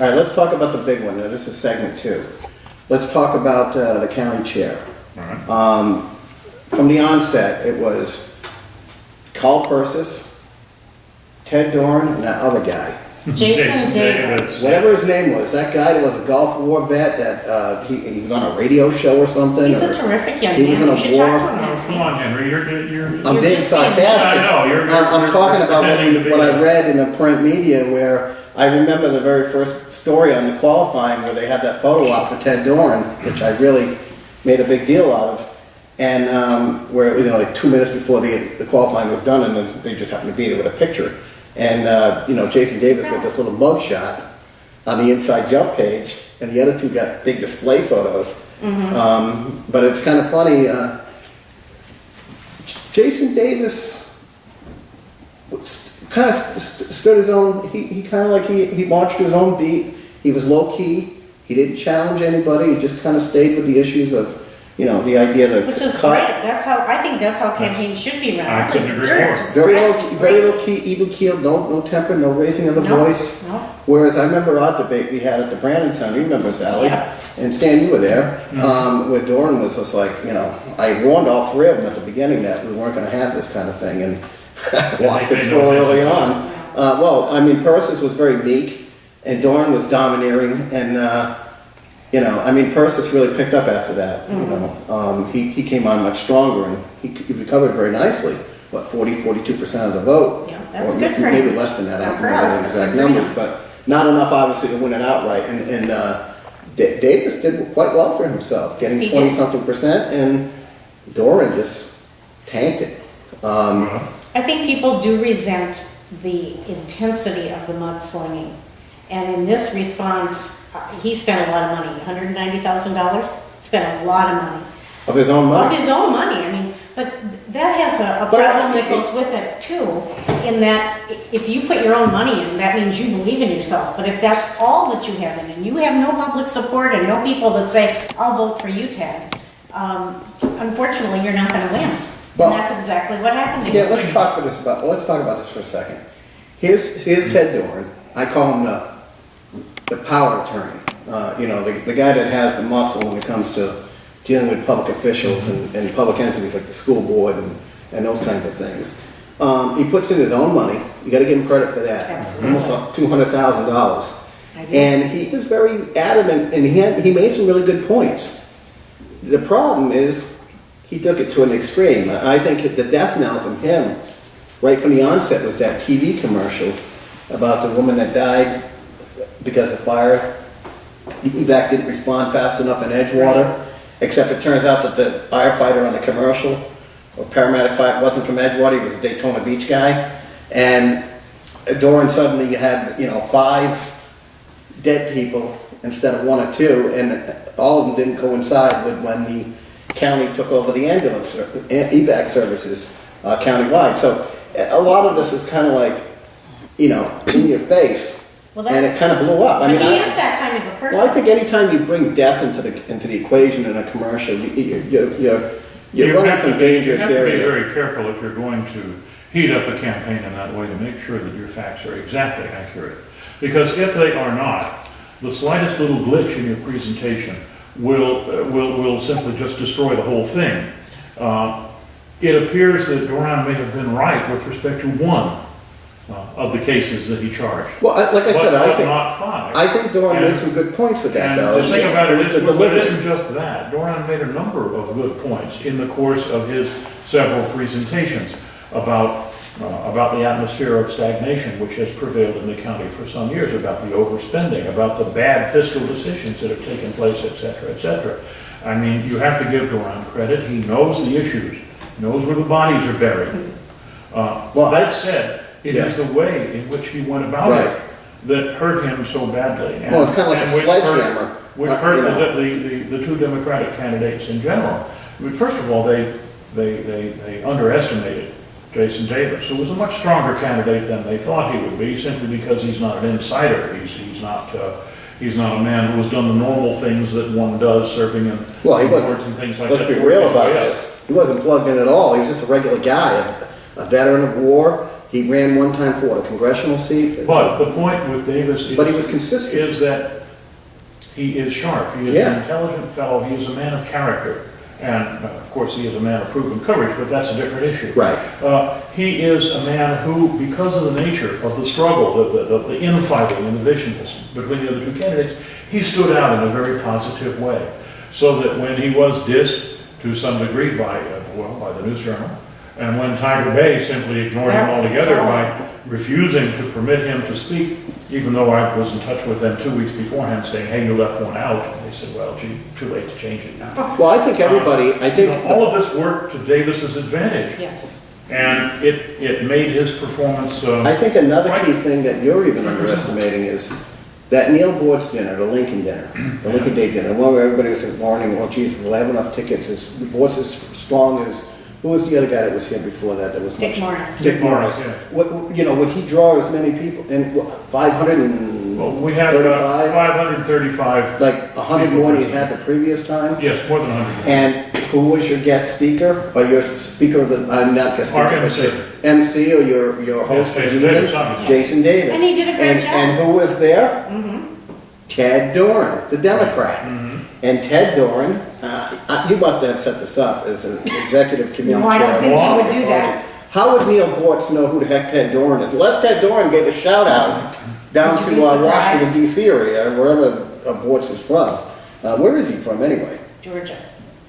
All right, let's talk about the big one. Now, this is segment 2. Let's talk about the county chair. All right. From the onset, it was Carl Persis, Ted Doran, and that other guy. Jason Davis. Whatever his name was, that guy that was a Gulf War vet, that he was on a radio show or something. He's or a terrific young man. he was in a You should war. talk to him. Oh, come on, Henry, you're I'm You're being just being- sarcastic. I know, you're I'm talking about pretending to be what I a- read in the print media, where I remember the very first story on the qualifying where they had that photo op for Ted Doran, which I really made a big deal out of, and where it was like 2 minutes before the qualifying was done, and then they just happened to be there with a picture. And Jason Davis got this little mug shot on the inside jump page, and the other two got big display photos. But it's kind of funny. Jason Davis kind of stood his own. He kind of he marched his own beat. He was low key. He didn't challenge anybody. He just kind of stayed with the issues of, the idea that Which is great. I think that's how campaigns should be run. I couldn't It's agree dirt. more. It's very great. low key, even keeled, no temper, no raising of the No, voice. no. Whereas I remember our debate we had at the Brandon Center. You remember, Sally? Yes. And Stan, you were there. Where Doran was just like, I warned all three of them at the beginning that we weren't going to have this kind of thing, and lost control early on. Persis was very meek, and Doran was domineering, and Persis really picked up after that. He came on much stronger, and he recovered very nicely. 42% of the vote. Yeah, that's Or good for maybe him. less than that. I Good don't for remember us, the but exact good for numbers, him. but not enough obviously to win it outright. And Davis did quite well for himself, getting Yes, he 20-something%, and Doran just tanked it. I think people do resent the intensity of the mudslinging. And in this response, he spent a lot of money, $190,000, spent a lot of money. Of his own money. Of his own money, but that has a But problem that goes with it too, in that if you put your own money in, that means you believe in yourself. But if that's all that you have in, and you have no public support and no people that say, I'll vote for you, Ted, unfortunately, you're not gonna win. Well, And that's exactly what happened. Yeah, let's talk about this for a second. Here's Ted Doran. I call him the power attorney. The guy that has the muscle when it comes to dealing with public officials and public entities like the school board and those kinds of things. He puts in his own money. You got to give him credit for that. Absolutely. Almost $200,000. I do. And he was very adamant, and he made some really good points. The problem is he took it to an extreme. I think the death knell from him, right from the onset, was that TV commercial about the woman that died because of fire. Evac didn't respond fast enough in Edgewater, except it turns out that the firefighter on the commercial, or paramedic fight, wasn't from Edgewater, he was a Daytona Beach guy. And Doran suddenly had, 5 dead people instead of 1 or 2, and all of them didn't coincide with when the county took over the ambulance, evac services countywide. So a lot of this was kind of like, in your face, Well, and it kind of blew up. But he is that kind of a person. Well, I think anytime you bring death into the equation in a commercial, you're running some dangerous You have to be area. very careful if you're going to heat up a campaign in that way to make sure that your facts are exactly accurate. Because if they are not, the slightest little glitch in your presentation will simply just destroy the whole thing. It appears that Doran may have been right with respect to 1 of the cases that he charged. Well, like I said, But not 5. I think Doran And- made some good points with that, And though. the It's thing just- about it was is, the but it delivery. isn't just that. Doran made a number of good points in the course of his several presentations about the atmosphere of stagnation which has prevailed in the county for some years, about the overspending, about the bad fiscal decisions that have taken place, et cetera, et cetera. I mean, you have to give Doran credit. He knows the issues, knows where the bodies are buried. That said, it is the way in which he went about Right. it that hurt him so badly. And- Well, it's kind of like a and which sledgehammer. Which you hurt know. the 2 Democratic candidates in general. I mean, first of all, they underestimated Jason Davis, who was a much stronger candidate than they thought he would be, simply because he's not an insider. He's not a man who has done the normal things that one does, serving in Well, he boards wasn't, and things like that. let's be real about this. He wasn't plugged in at all. He was just a regular guy, a veteran of war. He ran one time for what, a congressional seat? But the point with Davis But he was consistent. is that he is sharp, he is Yeah. an intelligent fellow, he is a man of character. And of course, he is a man of proven courage, but that's a different issue. Right. He is a man who, because of the nature of the struggle, the infighting and the viciousness between the other two candidates, he stood out in a very positive way. So that when he was dissed to some degree by the News Journal, and when Tiger Bay simply ignored him altogether by refusing to permit him to speak, even though I was in touch with them 2 weeks beforehand saying, hey, you left one out. And they said, well, gee, too late to change it now. Well, I think everybody, All of this worked to Davis's advantage. Yes. And it made his performance. I think another key right. thing that you're even underestimating is that Neil Board's dinner, the Lincoln dinner, the Lincoln Day dinner, one where everybody was warning, oh geez, we'll have enough tickets, the board's as strong as, who was the other guy that was here before that was Dick much? Morris. Dick Morris. Yeah. Would he draw as many people, and 535? Well, we had 535. Like 100 more than you had the previous time? Yes, more than 100. And who was your guest speaker, or your speaker of the, not guest Our speaker, but MC. your MC or your host? Jason of the evening? Davis, obviously. Jason Davis. And he did a great job. And who was there? Ted Doran, the Democrat. And Ted Doran, you must have set this up as an executive committee No, I chair. don't think he would do that. How would Neil Bortz know who the heck Ted Doran is? Unless Ted Doran gave a shout out down Would to you be Washington surprised? DC area, wherever Bortz is from. Where is he from anyway? Georgia.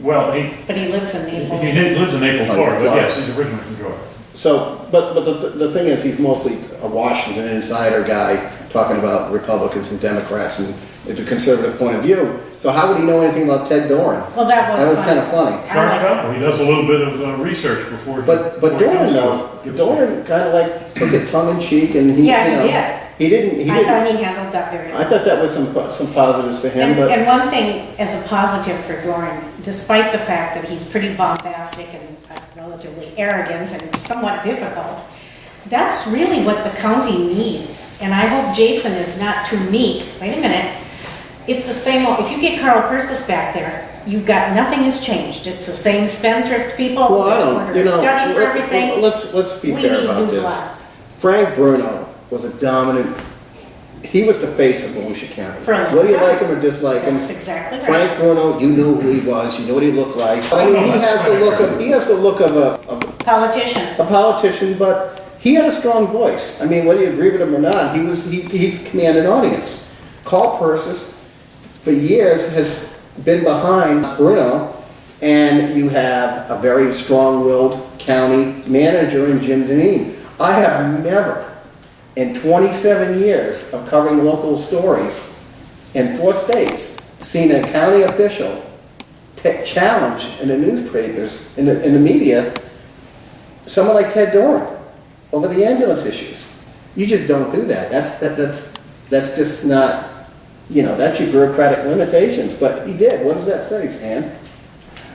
Well, But he lives in Naples. he lives in Naples, Oh, Florida, but Florida. yes, he's originally from Georgia. So, but the thing is, he's mostly a Washington insider guy talking about Republicans and Democrats and the conservative point of view. So how would he know anything about Ted Doran? Well, that That was was kind of fun. funny. I Sharp like fellow, he does a little bit of research before. But before he Doran comes to though, give Doran kind of like took it tongue in cheek and he, Yeah, you he know, did. he didn't, I thought he handled that very I well. thought that was some positives for him, but And one thing as a positive for Doran, despite the fact that he's pretty bombastic and relatively arrogant and somewhat difficult, that's really what the county needs. And I hope Jason is not too meek. Wait a minute. It's the same, if you get Carl Persis back there, you've got, nothing has changed. It's the same spendthrift people. well, I They're don't, going you to know, study for everything. let's be We fair need about new this. blood. Frank Bruno was a dominant, he was the face of Volusia County. For a long Whether you time. like him or dislike him, That's exactly right. Frank Bruno, you knew who he was, you know what he looked like. But I mean, he has the look of Politician. a politician, but he had a strong voice. I mean, whether you agree with him or not, he commanded an audience. Carl Persis, for years, has been behind Bruno, and you have a very strong-willed county manager in Jim Deneen. I have never, in 27 years of covering local stories in 4 states, seen a county official challenge in the newspapers, in the media, someone like Ted Doran over the ambulance issues. You just don't do that. That's just not, you know, that's your bureaucratic limitations. But he did. What does that say, Stan?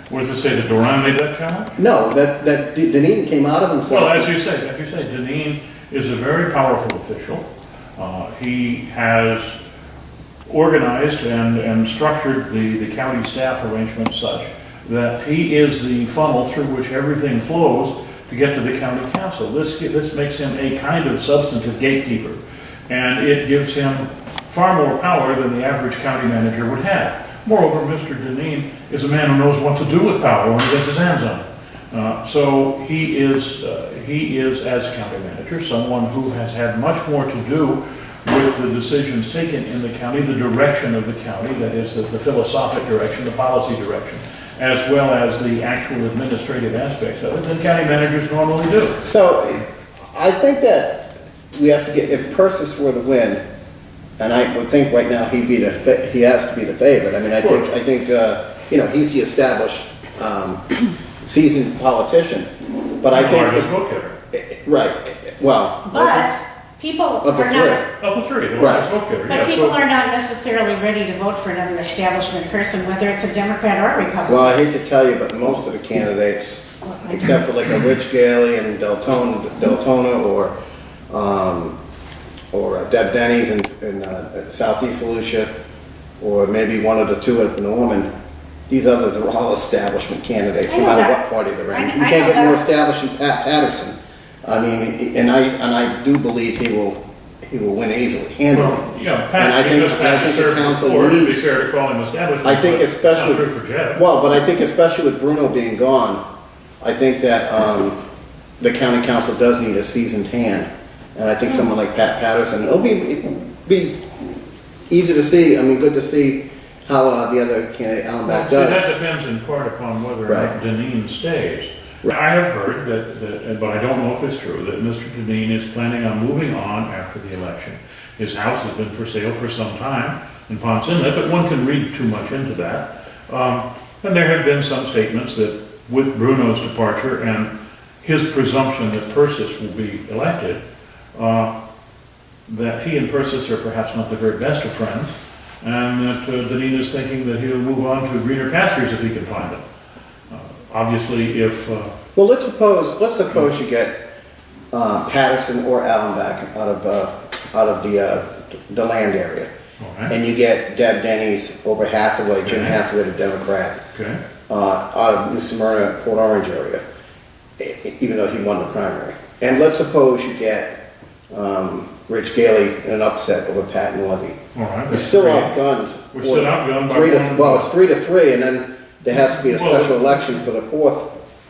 What does it say, that Doran made that challenge? No, that Deneen came out of himself. Well, as you say, Deneen is a very powerful official. He has organized and structured the county staff arrangement such that he is the funnel through which everything flows to get to the county council. This makes him a kind of substantive gatekeeper, and it gives him far more power than the average county manager would have. Moreover, Mr. Deneen is a man who knows what to do with power when he gets his hands on it. So he is, as a county manager, someone who has had much more to do with the decisions taken in the county, the direction of the county, that is the philosophic direction, the policy direction, as well as the actual administrative aspects of it than county managers normally do. So I think that we have to get, if Persis were to win, and I would think right now he has to be the favorite. I mean, I think you know, he's the established, seasoned politician. But I think, Largest vote getter. right, well. But people Of the are three. not, Of the three, the Right. largest vote getter. but Yeah, people so- are not necessarily ready to vote for another establishment person, whether it's a Democrat or a Republican. Well, I hate to tell you, but most of the candidates, except for like a Rich Gailey and Deltona or Deb Denny's in Southeast Volusia, or maybe one of the two at Norman, these others are all establishment candidates, I no know matter that. what party they're in. I You know can't get that. more established than Pat Patterson. I mean, and I do believe he will win easily, handily. Well, yeah, And I Pat, think- because and I Pat think the served council before, it'd be needs- fair to call him establishment. I think but especially, it's not true for Jed. well, but I think especially with Bruno being gone, I think that, the county council does need a seasoned hand. And I think someone like Pat Patterson, it'll be easy to see, I mean, good to see how, the other candidate, Alan Well, Back see, that does. depends in part upon whether or Right. not Deneen stays. I have heard that, but I don't know if it's true, that Mr. Deneen is planning on moving on after the election. His house has been for sale for some time in Ponce Inlet, but one can read too much into that. And there have been some statements that with Bruno's departure and his presumption that Persis will be elected, that he and Persis are perhaps not the very best of friends, and that Deneen is thinking that he'll move on to greener pastures if he can find them. Obviously, if, Well, let's suppose you get, Patterson or Alan Back out of the land area. all right, And you get Deb Denny's over Hathaway, Jim Okay. Hathaway, the Democrat, okay, out of New Smyrna, Port Orange area, even though he won the primary. And let's suppose you get, Rich Gailey in an upset over Pat Northey. all right. It's that's still great. outgunned. We're still outgunned by Three to, one. well, it's 3-3, and then there has to be a Well- special election for the fourth,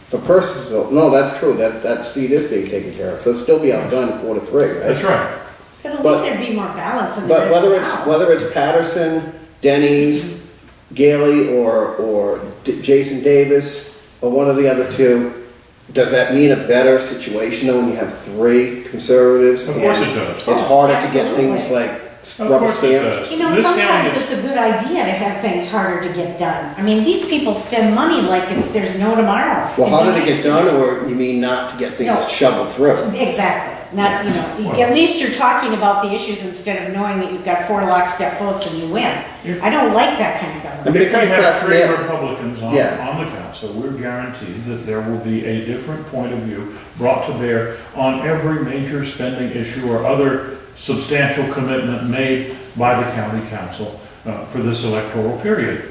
for Persis. No, that's true, that seat is being taken care of, so it'll still be outgunned 4-3, right? That's right. But at But- least there'd be more balance in there. But whether it's Patterson, Denny's, Gailey, or Jason Davis, or one of the other two, does that mean a better situation when you have three conservatives? Of course and it does. It's harder to get Absolutely. things like Of rubber course it stamped. does. You know, This county sometimes is- it's a good idea to have things harder to get done. I mean, these people spend money like there's no tomorrow. Well, And harder to nice get done, or you mean not to get things No. shoveled through? Exactly, not, you know, Well- at least you're talking about the issues instead of knowing that you've got 4 lockstep votes and you win. If- I don't like that kind of I government. mean, it If we kinda have cracks me three up. Republicans on Yeah. the council, we're guaranteed that there will be a different point of view brought to bear on every major spending issue or other substantial commitment made by the county council for this electoral period.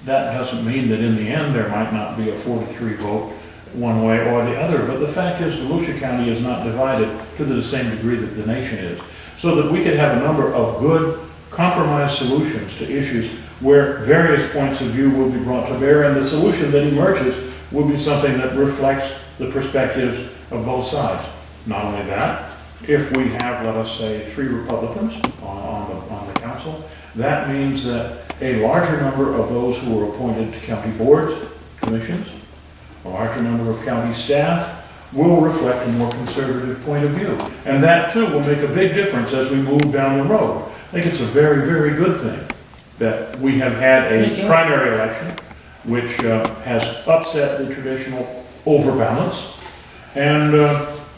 That doesn't mean that in the end, there might not be a 4-3 vote one way or the other, but the fact is, Volusia County is not divided to the same degree that the nation is. So that we could have a number of good compromise solutions to issues where various points of view will be brought to bear, and the solution that emerges will be something that reflects the perspectives of both sides. Not only that, if we have, let us say, 3 Republicans on the council, that means that a larger number of those who are appointed to county boards, commissions, a larger number of county staff will reflect a more conservative point of view. And that too will make a big difference as we move down the road. I think it's a very, very good thing that we have had Me a too. primary election which has upset the traditional overbalance. And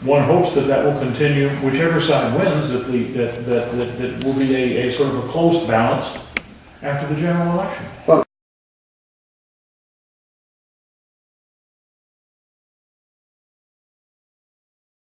one hopes that that will continue, whichever side wins, that will be a sort of a close balance after the general election.